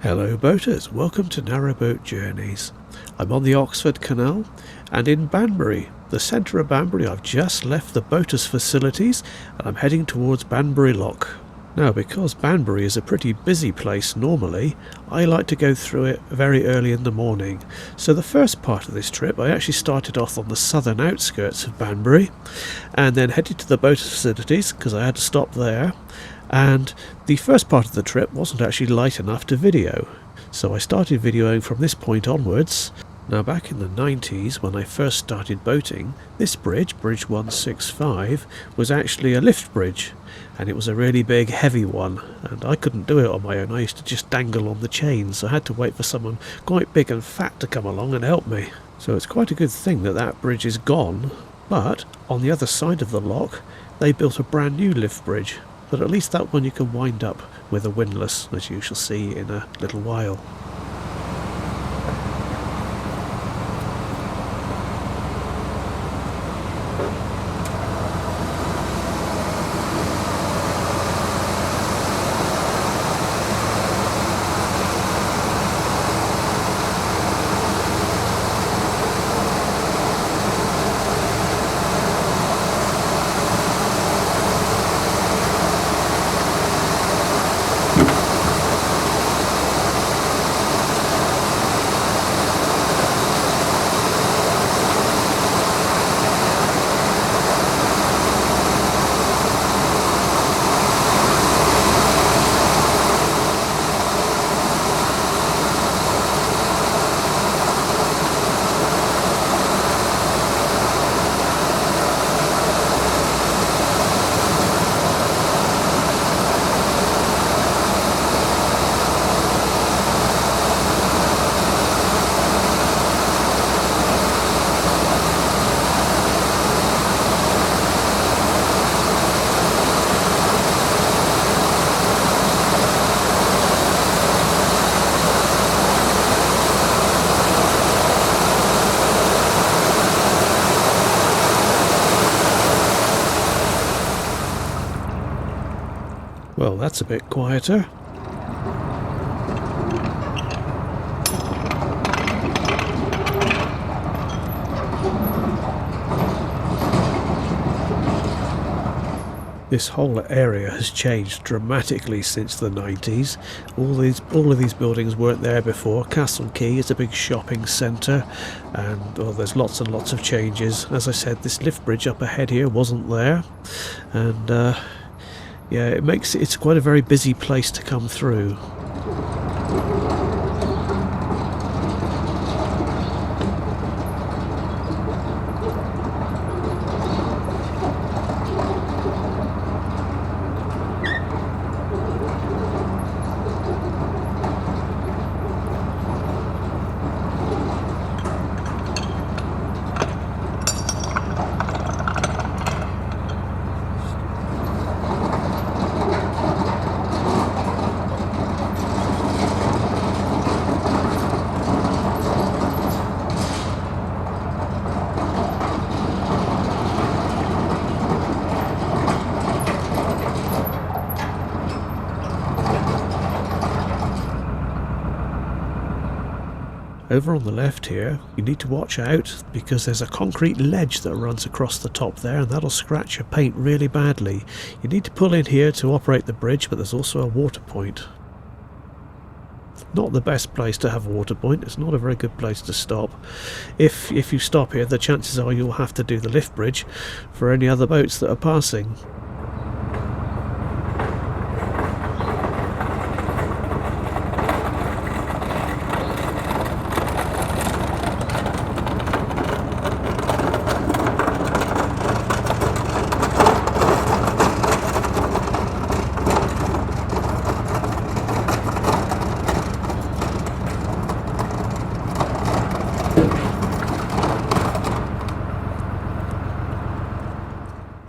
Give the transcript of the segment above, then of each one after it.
Hello boaters, welcome to Narrowboat Journeys. I'm on the Oxford Canal and in Banbury, the centre of Banbury. I've just left the boaters' facilities and I'm heading towards Banbury Lock. Now, because Banbury is a pretty busy place normally, I like to go through it very early in the morning. So the first part of this trip, I actually started off on the southern outskirts of Banbury and then headed to the boaters' facilities because I had to stop there. And the first part of the trip wasn't actually light enough to video, so I started videoing from this point onwards. Now, back in the 90s, when I first started boating, this bridge, Bridge 165, was actually a lift bridge, and it was a really big, heavy one, and I couldn't do it on my own. I used to just dangle on the chains, so I had to wait for someone quite big and fat to come along and help me. So it's quite a good thing that that bridge is gone, but on the other side of the lock, they built a brand new lift bridge. But at least that one you can wind up with a windlass, as you shall see in a little while. Well, that's a bit quieter. This whole area has changed dramatically since the 90s. All of these buildings weren't there before. Castle Quay is a big shopping centre, and there's lots and lots of changes. As I said, this lift bridge up ahead here wasn't there, and yeah, it's quite a very busy place to come through. Over on the left here, you need to watch out because there's a concrete ledge that runs across the top there, and that'll scratch your paint really badly. You need to pull in here to operate the bridge, but there's also a water point. Not the best place to have a water point. It's not a very good place to stop. If you stop here, the chances are you'll have to do the lift bridge for any other boats that are passing.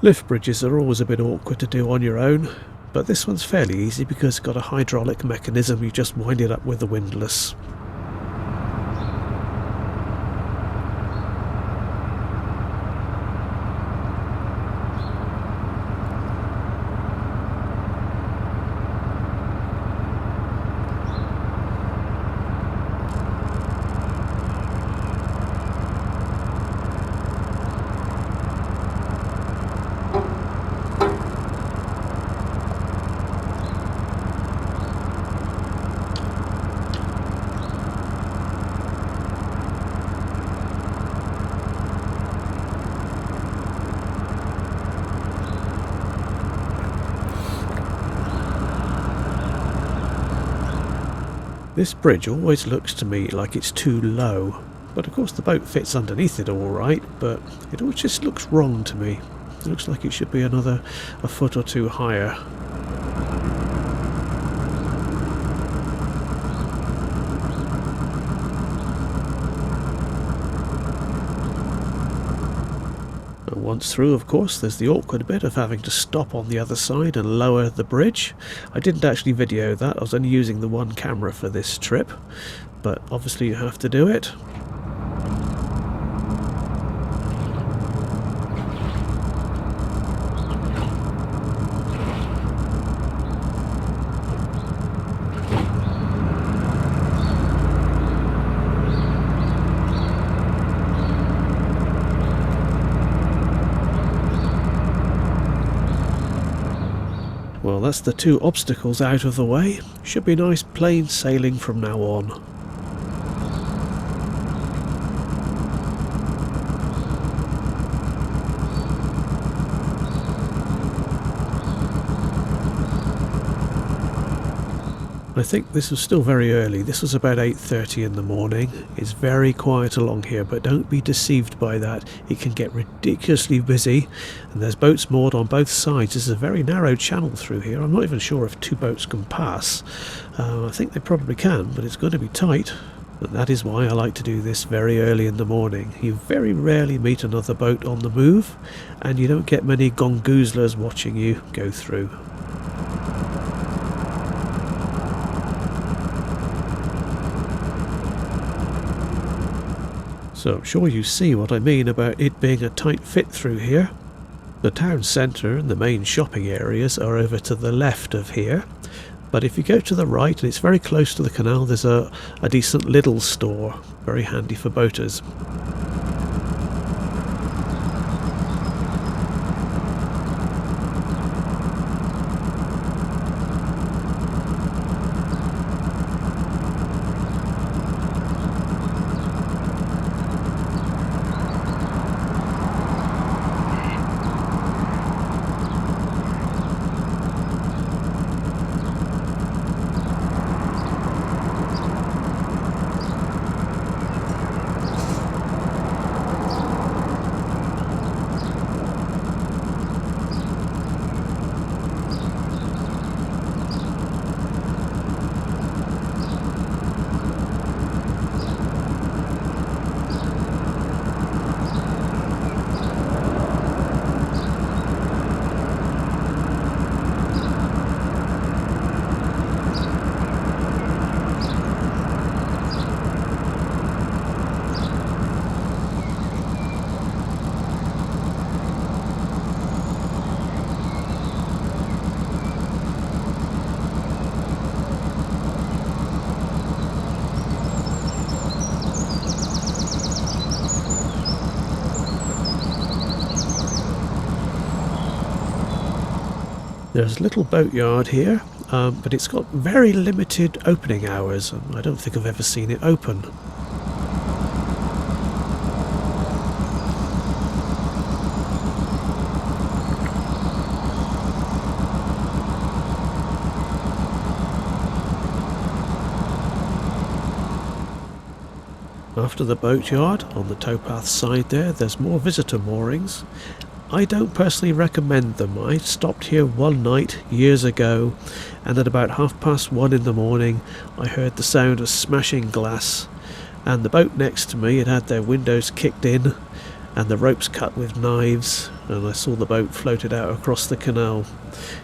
Lift bridges are always a bit awkward to do on your own, but this one's fairly easy because it's got a hydraulic mechanism. You just wind it up with a windlass. This bridge always looks to me like it's too low, but of course the boat fits underneath it all right, but it all just looks wrong to me. It looks like it should be a foot or two higher. Once through, of course, there's the awkward bit of having to stop on the other side and lower the bridge. I didn't actually video that, I was only using the one camera for this trip, but obviously you have to do it. Well, that's the two obstacles out of the way. Should be nice plain sailing from now on. I think this was still very early. This was about 8:30 in the morning. It's very quiet along here, but don't be deceived by that. It can get ridiculously busy, and there's boats moored on both sides. This is a very narrow channel through here. I'm not even sure if two boats can pass. I think they probably can, but it's going to be tight. And that is why I like to do this very early in the morning. You very rarely meet another boat on the move, and you don't get many gongoozlers watching you go through. So I'm sure you see what I mean about it being a tight fit through here. The town centre and the main shopping areas are over to the left of here, but if you go to the right, and it's very close to the canal, there's a decent Lidl store, very handy for boaters. There's a little boatyard here, but it's got very limited opening hours, and I don't think I've ever seen it open. After the boatyard, on the towpath side there's more visitor moorings. I don't personally recommend them. I stopped here one night years ago, and at about 1:30 in the morning I heard the sound of smashing glass, and the boat next to me, it had their windows kicked in and the ropes cut with knives, and I saw the boat floated out across the canal.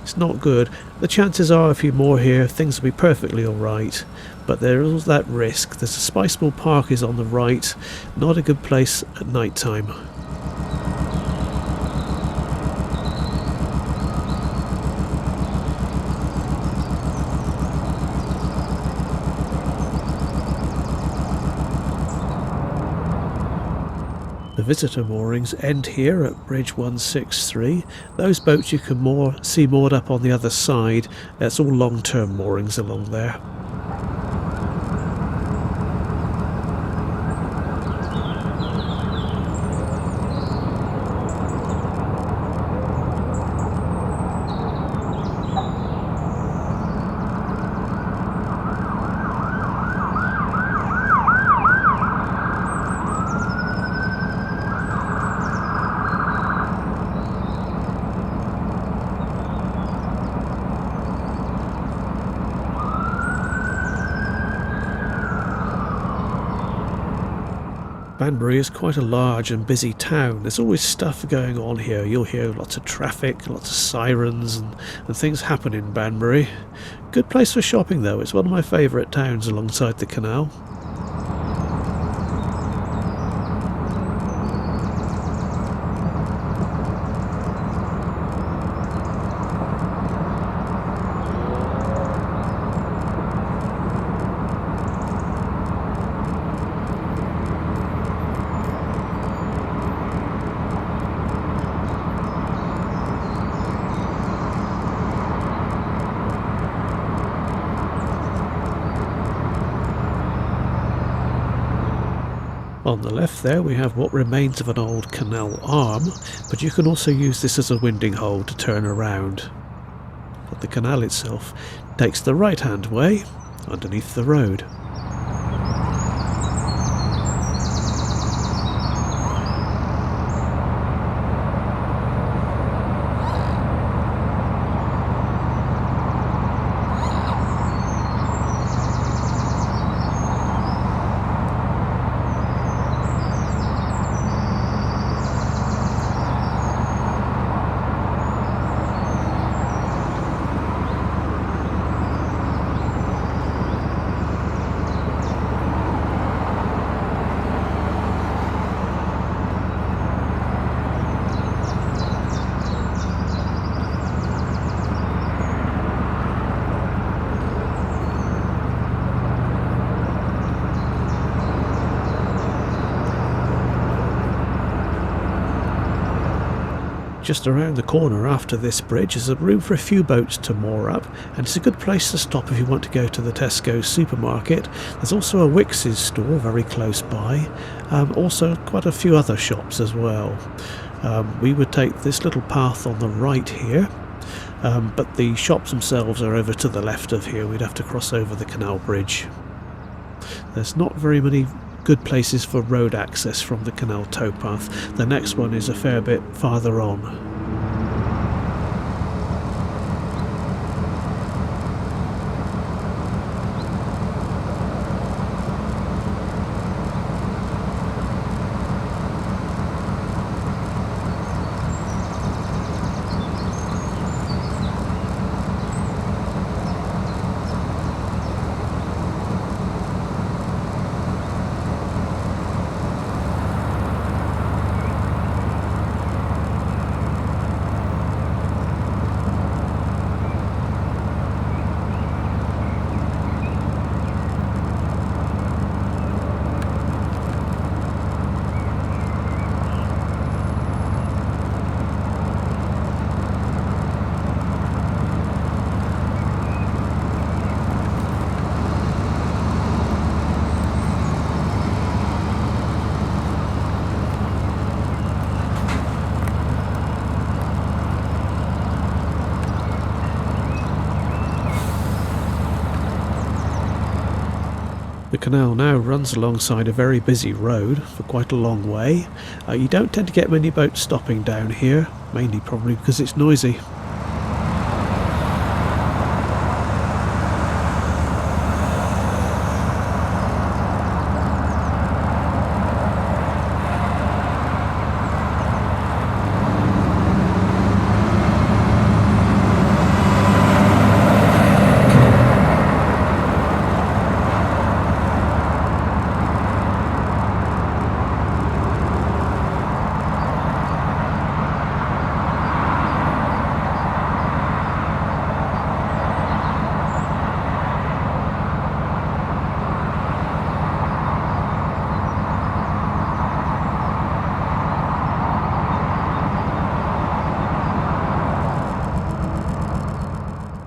It's not good. The chances are if you're more here, things will be perfectly alright, but there is that risk. There's a Spice Mill Park is on the right, not a good place at night time. The visitor moorings end here at Bridge 163. Those boats you can see moored up on the other side. That's all long-term moorings along there. Banbury is quite a large and busy town. There's always stuff going on here. You'll hear lots of traffic, lots of sirens and things happen in Banbury. Good place for shopping though. It's one of my favourite towns alongside the canal. On the left there we have what remains of an old canal arm, but you can also use this as a winding hole to turn around. But the canal itself takes the right hand way underneath the road. Just around the corner after this bridge is a room for a few boats to moor up, and it's a good place to stop if you want to go to the Tesco supermarket. There's also a Wickes store very close by, also quite a few other shops as well. We would take this little path on the right here, but the shops themselves are over to the left of here. We'd have to cross over the canal bridge. There's not very many good places for road access from the canal towpath. The next one is a fair bit farther on. The canal now runs alongside a very busy road for quite a long way. You don't tend to get many boats stopping down here, mainly probably because it's noisy.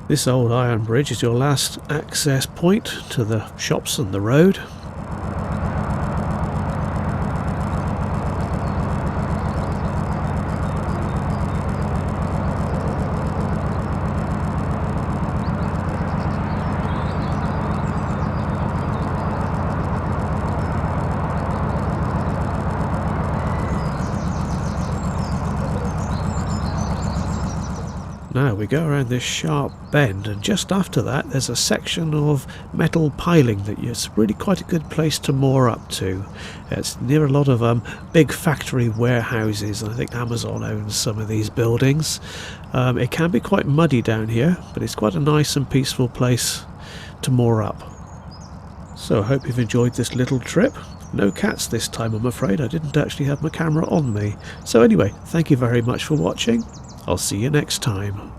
This old iron bridge is your last access point to the shops and the road. Now we go around this sharp bend, and just after that there's a section of metal piling that is really quite a good place to moor up to. It's near a lot of big factory warehouses, and I think Amazon owns some of these buildings. It can be quite muddy down here, but it's quite a nice and peaceful place to moor up. So I hope you've enjoyed this little trip. No cats this time, I'm afraid. I didn't actually have my camera on me. So anyway, thank you very much for watching. I'll see you next time.